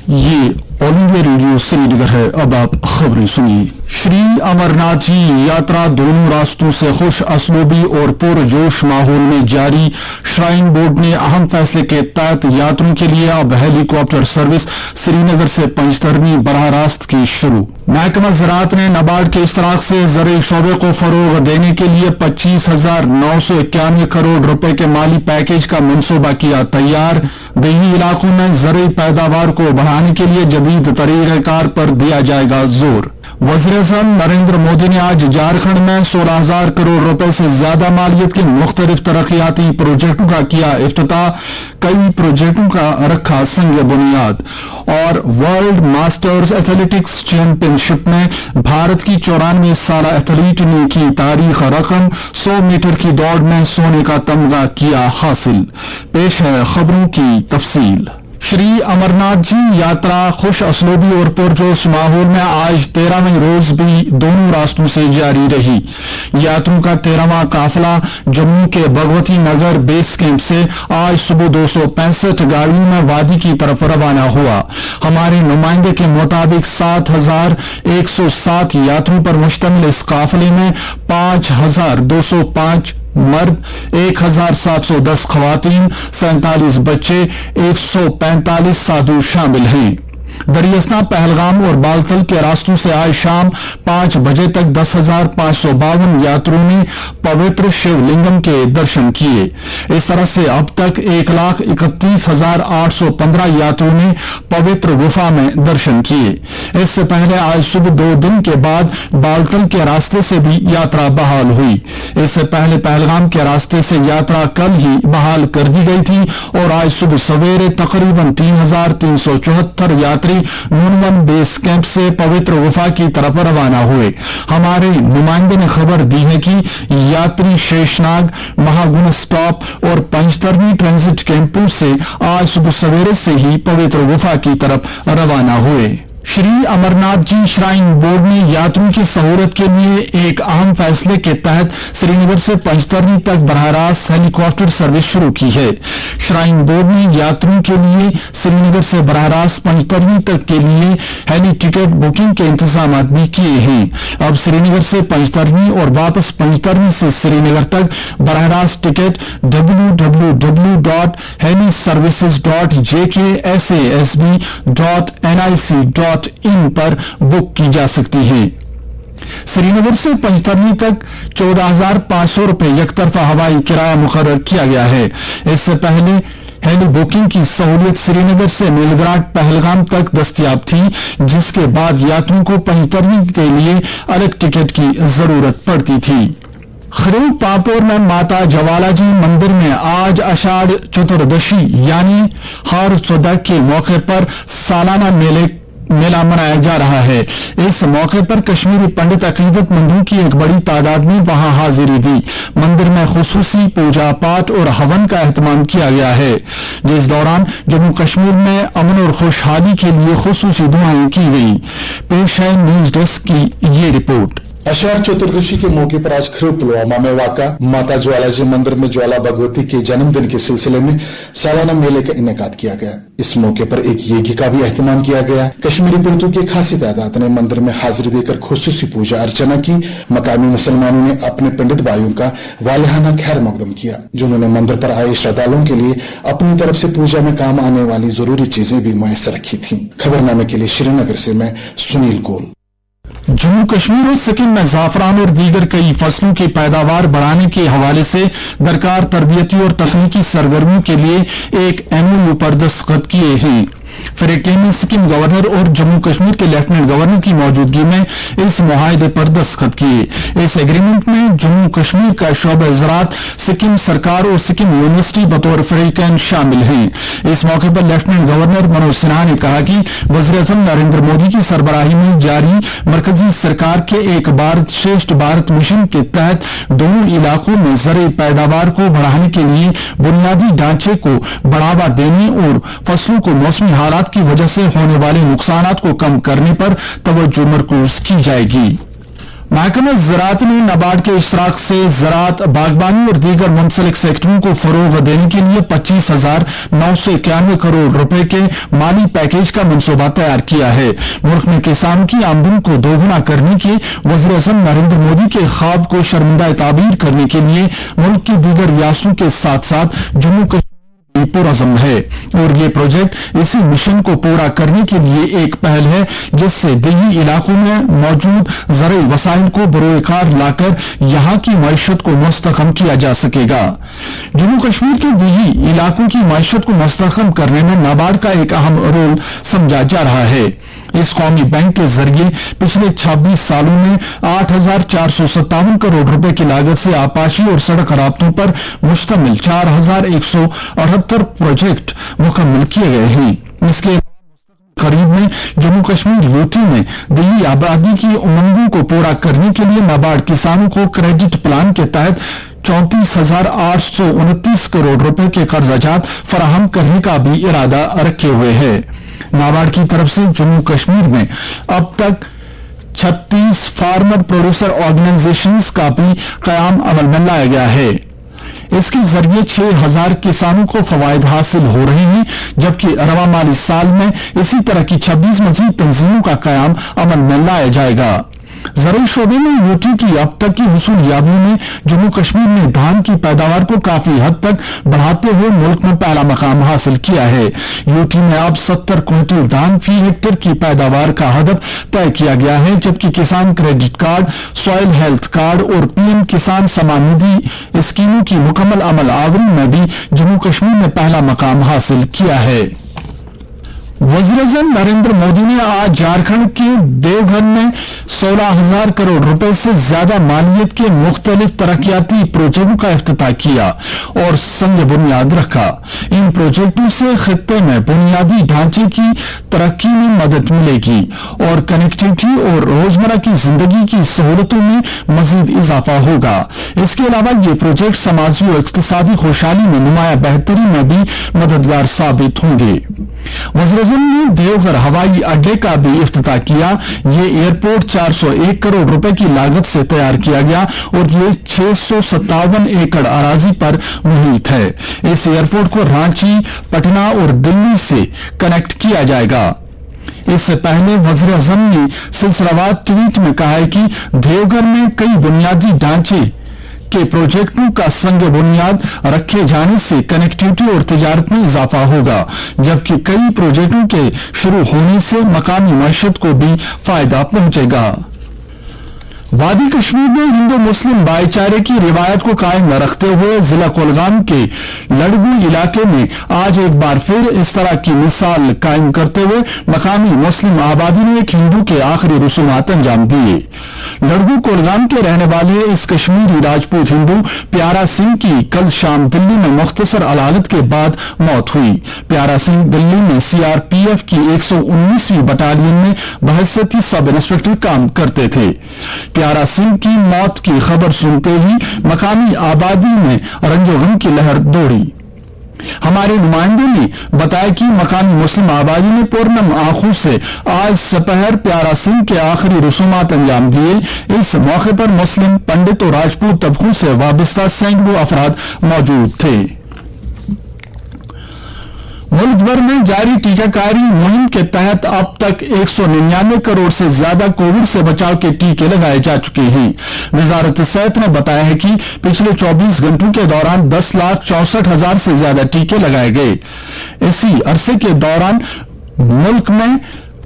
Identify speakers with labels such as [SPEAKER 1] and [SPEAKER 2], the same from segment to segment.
[SPEAKER 1] ये all India radio Srinagar है। अब आप खबरें सुनिए। श्री अमरनाथ जी यात्रा दोनों रास्तों से खुश असलूबी और पुरजोश माहौल में जारी। श्राइन बोर्ड ने अहम फैसले के तहत यात्रियों के लिए अब हेलीकॉप्टर सर्विस श्रीनगर से पंजतरनी बराह रास्त की शुरू। महकमा ज़राअत ने नाबार्ड के इश्तराक से ज़राई शोबे को फरोग देने के लिए 25,991 करोड़ रुपए के माली पैकेज का मंसूबा किया तैयार। देही इलाकों में ज़राई पैदावार को बढ़ाने के लिए जदीद तरीक़ाकार पर दिया जाएगा जोर। वज़ीर-ए-आज़म नरेंद्र मोदी ने आज झारखंड में 16,000 करोड़ रुपए से ज्यादा मालियत के मुख्तलिफ तरक्याती प्रोजेक्टों का किया इफ्तिताह। कई प्रोजेक्टों का रखा संग बुनियाद। और वर्ल्ड मास्टर्स एथलेटिक्स चैंपियनशिप में भारत की 94 साला एथलीट ने की तारीख रकम। 100 मीटर की दौड़ में सोने का तमगा किया हासिल। पेश है खबरों की तफसील। श्री अमरनाथ जी यात्रा खुश असलूबी और पुरजोश माहौल में आज 13वें रोज भी दोनों रास्तों से जारी रही। यात्रियों का 13वां काफिला जम्मू के भगवती नगर बेस कैंप से आज सुबह 265 गाड़ियों में वादी की तरफ रवाना हुआ। हमारे नुमाइंदे के मुताबिक 7,107 यात्रियों पर मुश्तमिल इस काफिले में 5,205 मर्द, 1,710 खवातीन, 47 बच्चे, 145 साधु शामिल हैं। दरियास्ता पहलगाम और बालतल के रास्तों से आज शाम 5 बजे तक 10,552 यात्रियों ने पवित्र शिवलिंगम के दर्शन किए। इस तरह से अब तक 1,31,815 यात्रियों ने पवित्र गुफा में दर्शन किए। इससे पहले आज सुबह 2 दिन के बाद बालतल के रास्ते से भी यात्रा बहाल हुई। इससे पहले पहलगाम के रास्ते से यात्रा कल ही बहाल कर दी गई थी और आज सुबह सवेरे तकरीबन 3,374 यात्री नूनवन बेस कैंप से पवित्र गुफा की तरफ रवाना हुए। हमारे नुमाइंदे ने खबर दी है कि यात्री शेषनाग, महागुण स्टॉप और पंजतरनी ट्रांजिट कैंपों से आज सुबह सवेरे से ही पवित्र गुफा की तरफ रवाना हुए। श्री अमरनाथ जी श्राइन बोर्ड ने यात्रियों की सहूलत के लिए एक अहम फैसले के तहत श्रीनगर से पंजतरनी तक बराह रास्त हेलीकॉप्टर सर्विस शुरू की है। श्राइन बोर्ड ने यात्रियों के लिए श्रीनगर से बराह रास्त पंजतरनी तक के लिए हेली टिकट बुकिंग के इंतजाम भी किए हैं। अब श्रीनगर से पंजतरनी और वापस पंजतरनी से श्रीनगर तक बराह रास्त टिकट www.helisservices.jksasb.nic.in पर बुक की जा सकती है। श्रीनगर से पंजतरनी तक 14,500 रुपए यकतरफा हवाई किराया मुकर्रर किया गया है। इससे पहले हेली बुकिंग की सहूलियत श्रीनगर से नीलगराट पहलगाम तक दस्तयाब थी, जिसके बाद यात्रियों को पंजतरनी के लिए अलग टिकट की जरूरत पड़ती थी। खरीव पापोर में माता ज्वाला जी मंदिर में आज आषाढ़ चतुर्दशी यानी हर चौदह के मौके पर सालाना मेला मनाया जा रहा है। इस मौके पर कश्मीरी पंडित अकीदतमंदों की एक बड़ी तादाद ने वहां हाजिरी दी। मंदिर में खुसूसी पूजा पाठ और हवन का एहतमाम किया गया है, जिस दौरान जम्मू कश्मीर में अमन और खुशहाली के लिए खुसूसी दुआएं की गई। पेश है न्यूज डेस्क की ये रिपोर्ट।
[SPEAKER 2] आषाढ़ चतुर्दशी के मौके पर आज खरीव पुलवामा में वाक़ा माता ज्वाला जी मंदिर में ज्वाला भगवती के जन्मदिन के सिलसिले में सालाना मेले का इनेकाद किया गया। इस मौके पर एक यज्ञ का भी एहतमाम किया गया। कश्मीरी पंडितों की खासी तादाद ने मंदिर में हाजिरी देकर खुसूसी पूजा अर्चना की। मकामी मुसलमानों ने अपने पंडित भाइयों का वालिहाना खैर मकदम किया, जिन्होंने मंदिर पर आए श्रद्धालुओं के लिए अपनी तरफ से पूजा में काम आने वाली जरूरी चीजें भी मुयस्सर रखी थी। खबरनामे के लिए श्रीनगर से मैं सुनील गोल।
[SPEAKER 1] जम्मू कश्मीर और सिक्किम में जाफरान और दीगर कई फसलों की पैदावार बढ़ाने के हवाले से दरकार तरबियती और तकनीकी सरगर्मियों के लिए एक MOU पर दस्तखत किए हैं। फिर ने सिक्किम गवर्नर और जम्मू कश्मीर के लेफ्टिनेंट गवर्नर की मौजूदगी में इस मुआहदे पर दस्तखत किए। इस एग्रीमेंट में जम्मू कश्मीर का शोबा ज़राअत, सिक्किम सरकार और सिक्किम यूनिवर्सिटी बतौर फरीकैन शामिल हैं। इस मौके पर लेफ्टिनेंट गवर्नर मनोज सिन्हा ने कहा कि वज़ीर-ए-आज़म नरेंद्र मोदी की सरबराही में जारी मरकजी सरकार के एक भारत श्रेष्ठ भारत मिशन के तहत दोनों इलाकों में ज़राई पैदावार को बढ़ाने के लिए बुनियादी ढांचे को बढ़ावा देने और फसलों को मौसमी हालात की वजह से होने वाले नुकसानात को कम करने पर तवज्जो मरकूज की जाएगी। महकमा ज़राअत ने नाबार्ड के इशराक से ज़राअत, बागबानी और दीगर मुंसलिक सेक्टरों को फरोग देने के लिए 25,991 करोड़ रुपए के माली पैकेज का मंसूबा तैयार किया है। मुल्क में किसानों की आमदनी को दोगुना करने के वज़ीर-ए-आज़म नरेंद्र मोदी के ख्वाब को शर्मिंदा ताबीर करने के लिए मुल्क की दीगर रियासतों के साथ साथ जम्मू कश्मीर पुरअज़म है और ये प्रोजेक्ट इसी मिशन को पूरा करने के लिए एक पहल है, जिससे दिल्ली इलाकों में मौजूद ज़रूरी वसाइल को बरोकार लाकर यहाँ की मईशत को मुस्तहकम किया जा सकेगा। जम्मू कश्मीर के दिल्ली इलाकों की मईशत को मुस्तहकम करने में नाबार्ड का एक अहम रोल समझा जा रहा है। इस कौमी बैंक के जरिए पिछले 26 सालों में 8,457 करोड़ रुपए की लागत से आपाशी और सड़क राब्तों पर मुश्तमिल 4,178 प्रोजेक्ट मुकम्मल किए गए हैं। इसके करीब में जम्मू कश्मीर यूटी में दिल्ली आबादी की उमंगों को पूरा करने के लिए नाबार्ड किसानों को क्रेडिट प्लान के तहत 34,829 करोड़ रुपए के कर्जाजात फराहम करने का भी इरादा रखे हुए है। नाबार्ड की तरफ से जम्मू कश्मीर में अब तक 36 फार्मर प्रोड्यूसर ऑर्गेनाइजेशंस का भी कयाम अमल में लाया गया है। इसके जरिए 6,000 किसानों को फवायद हासिल हो रहे हैं, जबकि रवा माली साल में इसी तरह की 26 मजीद तंजीमों का कयाम अमल में लाया जाएगा। ज़रूरी शोबे में यूटी की अब तक की हुसूलियाबियों ने जम्मू कश्मीर में धान की पैदावार को काफी हद तक बढ़ाते हुए मुल्क में पहला मकाम हासिल किया है। यूटी में अब 70 क्विंटल धान फी हेक्टेयर की पैदावार का हदफ तय किया गया है, जबकि किसान credit card, soil health card और पीएम किसान सम्मान निधि स्कीमों की मुकम्मल अमल आवरी में भी जम्मू कश्मीर ने पहला मकाम हासिल किया है। वज़ीर-ए-आज़म नरेंद्र मोदी ने आज झारखंड के देवघर में 16,000 करोड़ रुपए से ज्यादा मालियत के मुख्तलिफ तरक्याती प्रोजेक्टों का इफ्तिताह किया और संग बुनियाद रखा। इन प्रोजेक्टों से खित्ते में बुनियादी ढांचे की तरक्की में मदद मिलेगी और कनेक्टिविटी और रोजमर्रा की जिंदगी की सहूलतों में मजीद इजाफा होगा। इसके अलावा ये प्रोजेक्ट समाजी और इक्तिसादी खुशहाली में नुमाया बेहतरी में भी मददगार साबित होंगे। वज़ीर-ए-आज़म ने देवघर हवाई अड्डे का भी इफ्तिताह किया। ये एयरपोर्ट 401 करोड़ रुपए की लागत से तैयार किया गया और ये 657 एकड़ अराजी पर मुहित है। इस एयरपोर्ट को रांची, पटना और दिल्ली से कनेक्ट किया जाएगा। इससे पहले वज़ीर-ए-आज़म ने सिलसिलावार ट्वीट में कहा है कि देवघर में कई बुनियादी ढांचे के प्रोजेक्टों का संग बुनियाद रखे जाने से कनेक्टिविटी और तिजारत में इजाफा होगा, जबकि कई प्रोजेक्टों के शुरू होने से मकामी मईशत को भी फायदा पहुंचेगा। वादी कश्मीर में हिंदू मुस्लिम भाईचारे की रिवायत को कायम रखते हुए जिला कुलगाम के लड़गू इलाके में आज एक बार फिर इस तरह की मिसाल कायम करते हुए मकामी मुस्लिम आबादी ने एक हिंदू के आखिरी रसूमात अंजाम दिए। लड़गू कुलगाम के रहने वाले इस कश्मीरी राजपूत हिंदू प्यारा सिंह की कल शाम दिल्ली में मुख्तसर अदालत के बाद मौत हुई। प्यारा सिंह दिल्ली में सीआरपीएफ की 119वीं बटालियन में बहैसियत सब इंस्पेक्टर काम करते थे। प्यारा सिंह की मौत की खबर सुनते ही मकामी आबादी में रंजोगम की लहर दौड़ी। हमारे नुमाइंदों ने बताया कि मकामी मुस्लिम आबादी ने पूर्णम आंखों से आज सपहर प्यारा सिंह के आखिरी रसूमात अंजाम दिए। इस मौके पर मुस्लिम, पंडित और राजपूत तबकों से वाबस्ता सैकड़ों अफराद मौजूद थे। मुल्क भर में जारी टीकाकारी मुहिम के तहत अब तक 199 करोड़ से ज्यादा कोविड से बचाव के टीके लगाए जा चुके हैं। वजारत सेहत ने बताया है कि पिछले 24 घंटों के दौरान 10,64,000 से ज्यादा टीके लगाए गए। इसी अरसे के दौरान मुल्क में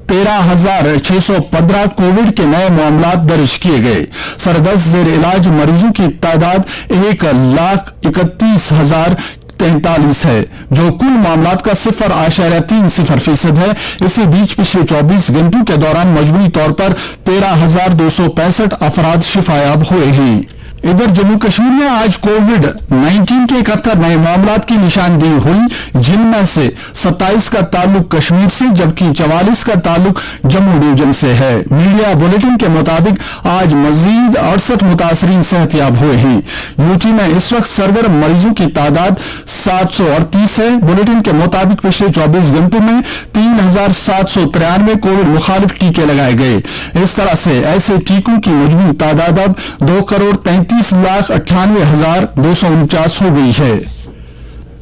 [SPEAKER 1] 13,615 कोविड के नए मामला दर्ज किए गए। सरदर्द जेर इलाज मरीजों की तादाद 1,31,043 है, जो कुल मामलात का 0.30% है। इसी बीच पिछले 24 घंटों के दौरान मजमूई तौर पर 13,265 अफराद शिफायाब हुए हैं। इधर जम्मू कश्मीर में आज कोविड-19 के 71 नए मामलात की निशानदेही हुई, जिनमें से 27 का ताल्लुक कश्मीर से जबकि 44 का ताल्लुक जम्मू डिवीजन से है। मीडिया बुलेटिन के मुताबिक आज मजीद 68 मुतासरीन सेहतयाब हुए हैं। यूटी में इस वक्त सरगर्म मरीजों की तादाद 738 है। बुलेटिन के मुताबिक पिछले 24 घंटों में 3793 कोविड मुखालिफ टीके लगाए गए। इस तरह से ऐसे टीकों की मजमूई तादाद अब 2,33,98,249 हो गई है।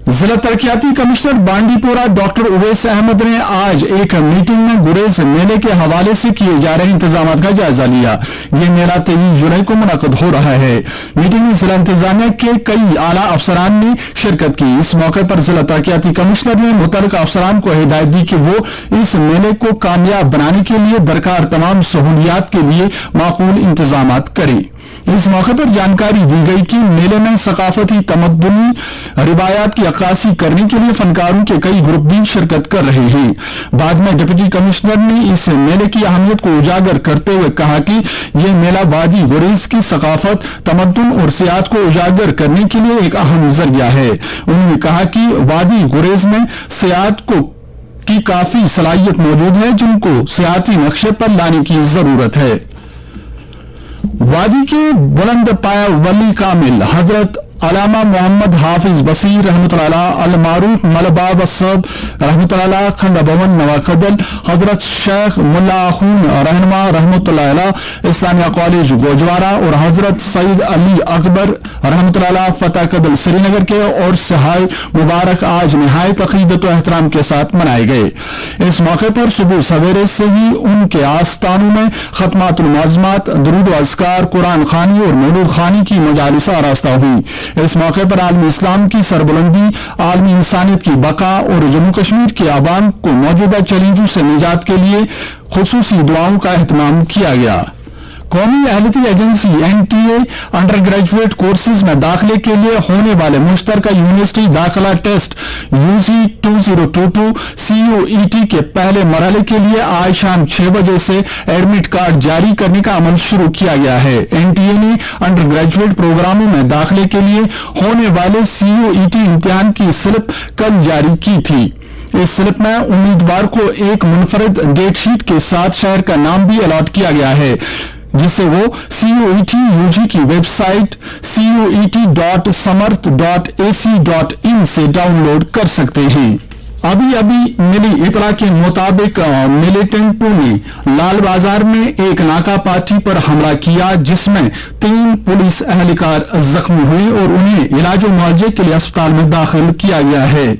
[SPEAKER 1] जिला तरक्याती कमिश्नर बांडीपोरा डॉक्टर उवैस अहमद ने आज एक मीटिंग में गुरेज मेले के हवाले से किए जा रहे इंतजाम का जायजा लिया। यह मेला 23 जुलाई को मुनक़द हो रहा है। मीटिंग में जिला इंतजामिया के कई आला अफसरान ने शिरकत की। इस मौके पर जिला तरक्याती कमिश्नर ने मुतल्लिका अफसरान को हिदायत दी कि वो इस मेले को कामयाब बनाने के लिए दरकार तमाम सहूलियात के लिए माकूल इंतजाम करें। इस मौके पर जानकारी दी गई कि मेले में सकाफती तमद्दुनी रिवायात की अक्कासी करने के लिए फनकारों के कई ग्रुप भी शिरकत कर रहे हैं। बाद में डिप्टी कमिश्नर ने इस मेले की अहमियत को उजागर करते हुए कहा कि यह मेला वादी गुरेज की सकाफत, तमद्दुन और सियाहत को उजागर करने के लिए एक अहम जरिया है। उन्होंने कहा कि वादी गुरेज में सियाहत की काफी सलाहियत मौजूद है, जिनको सियाहती नक्शे पर लाने की जरूरत है। वादी के बुलंद पाया वली कामिल हजरत अलामा मोहम्मद हाफिज बसीर रहमतुल्लाह अलैह, अल मारूफ मलबाब सब रहमतुल्लाह, खंडा भवन नवाकदल, हजरत शेख मुल्ला अखून रहनुमा रहमतुल्लाह अलैह इस्लामिया कॉलेज गोजवारा और हजरत सईद अली अकबर रहमतुल्लाह फतेह कदल श्रीनगर के और सहाय मुबारक आज निहायत अकीदत व एहतराम के साथ मनाए गए। इस मौके पर सुबह सवेरे से ही उनके आस्थानों में खतमातुल मुअज़्ज़मात, दुरूद व अज़कार, कुरान खानी और मौलूद खानी की मजालिस आरास्ता हुई। इस मौके पर आलमी इस्लाम की सरबुलंदी, आलमी इंसानियत की बका और जम्मू कश्मीर के आवाम को मौजूदा चैलेंजों से निजात के लिए खुसूसी दुआओं का एहतमाम किया गया। कौमी अहलती agency NTA undergraduate courses में दाखिले के लिए होने वाले मुश्तरका यूनिवर्सिटी दाखिला टेस्ट UG 2022 CUET के पहले मरहले के लिए आज शाम 6 बजे से एडमिट कार्ड जारी करने का अमल शुरू किया गया है। NTA ने अंडर ग्रेजुएट प्रोग्रामों में दाखिले के लिए होने वाले CUET इम्तिहान की स्लिप कल जारी की थी। इस स्लिप में उम्मीदवार को एक मुनफरद डेट शीट के साथ शहर का नाम भी अलॉट किया गया है, जिसे वो CUET UG की वेबसाइट cuet.samarth.ac.in से डाउनलोड कर सकते हैं। अभी मिली इतला के मुताबिक मिलिटेंटों ने लाल बाजार में एक नाका पार्टी पर हमला किया, जिसमें 3 पुलिस एहलकार जख्मी हुए और उन्हें इलाज मुआवजे के लिए अस्पताल में दाखिल किया गया है।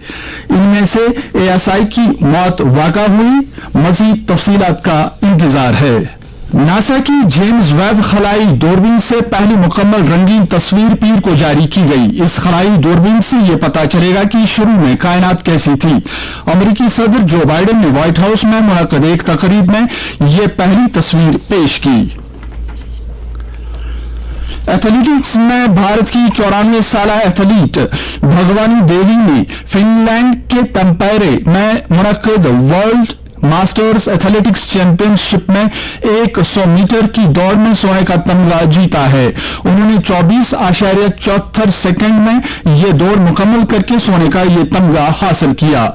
[SPEAKER 1] इनमें से ASI की मौत वाक़ा हुई। मजीद तफसीलात का इंतजार है। नासा की जेम्स वेब खलाई दूरबीन से पहली मुकम्मल रंगीन तस्वीर पीर को जारी की गई। इस खलाई दूरबीन से यह पता चलेगा कि शुरू में कायनात कैसी थी। अमेरिकी सदर जो बाइडेन ने व्हाइट हाउस में मुनक्कद एक तकरीब में यह पहली तस्वीर पेश की। एथलेटिक्स में भारत की 94 साल एथलीट भगवानी देवी ने फिनलैंड के तंपेरे में मुनक्कद वर्ल्ड मास्टर्स एथलेटिक्स चैंपियनशिप में 100 मीटर की दौड़ में सोने का तमगा जीता है। उन्होंने 24.74 सेकंड में यह दौड़ मुकम्मल करके सोने का यह तमगा हासिल किया।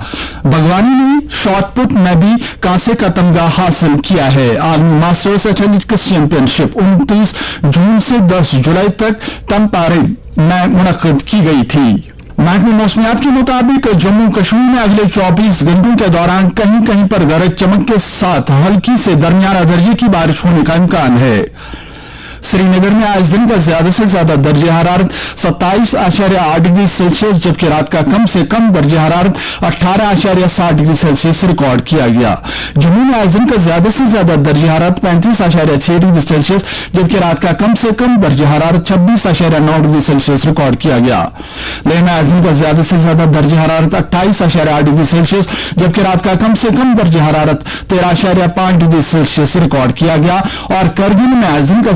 [SPEAKER 1] भगवानी ने शॉटपुट में भी कांसे का तमगा हासिल किया है। आलमी मास्टर्स एथलेटिक्स चैंपियनशिप 29 जून से 10 जुलाई तक तंपारे में मुनक्कद की गई थी। महकमे मौसमियात के मुताबिक जम्मू कश्मीर में अगले 24 घंटों के दौरान कहीं कहीं पर गरज चमक के साथ हल्की से दरमियाना दर्जे की बारिश होने का इम्कान है। श्रीनगर में आज दिन का ज्यादा से ज्यादा दर्जे हरारत 27.8 डिग्री सेल्सियस जबकि रात का कम से कम दर्जे हरारत 18.7 डिग्री सेल्सियस रिकॉर्ड किया गया। जम्मू में आज दिन का ज्यादा से ज्यादा दर्जे हरारत 35.6 डिग्री सेल्सियस जबकि रात का कम से कम दर्जे हरारत 26.9 डिग्री सेल्सियस रिकॉर्ड किया गया। लेह में आज दिन का ज्यादा से ज्यादा दर्जे हरारत 28.8 डिग्री सेल्सियस जबकि रात का कम से कम दर्जे हरारत 13.5 डिग्री सेल्सियस रिकॉर्ड किया गया और करगिल में आज दिन का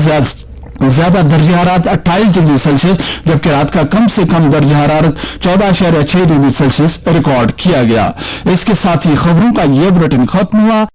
[SPEAKER 1] ज्यादा दर्जे हरारत 28 डिग्री सेल्सियस जबकि रात का कम से कम दर्जे हरारत 14.6 डिग्री सेल्सियस रिकॉर्ड किया गया। इसके साथ ही खबरों का यह बुलेटिन खत्म हुआ।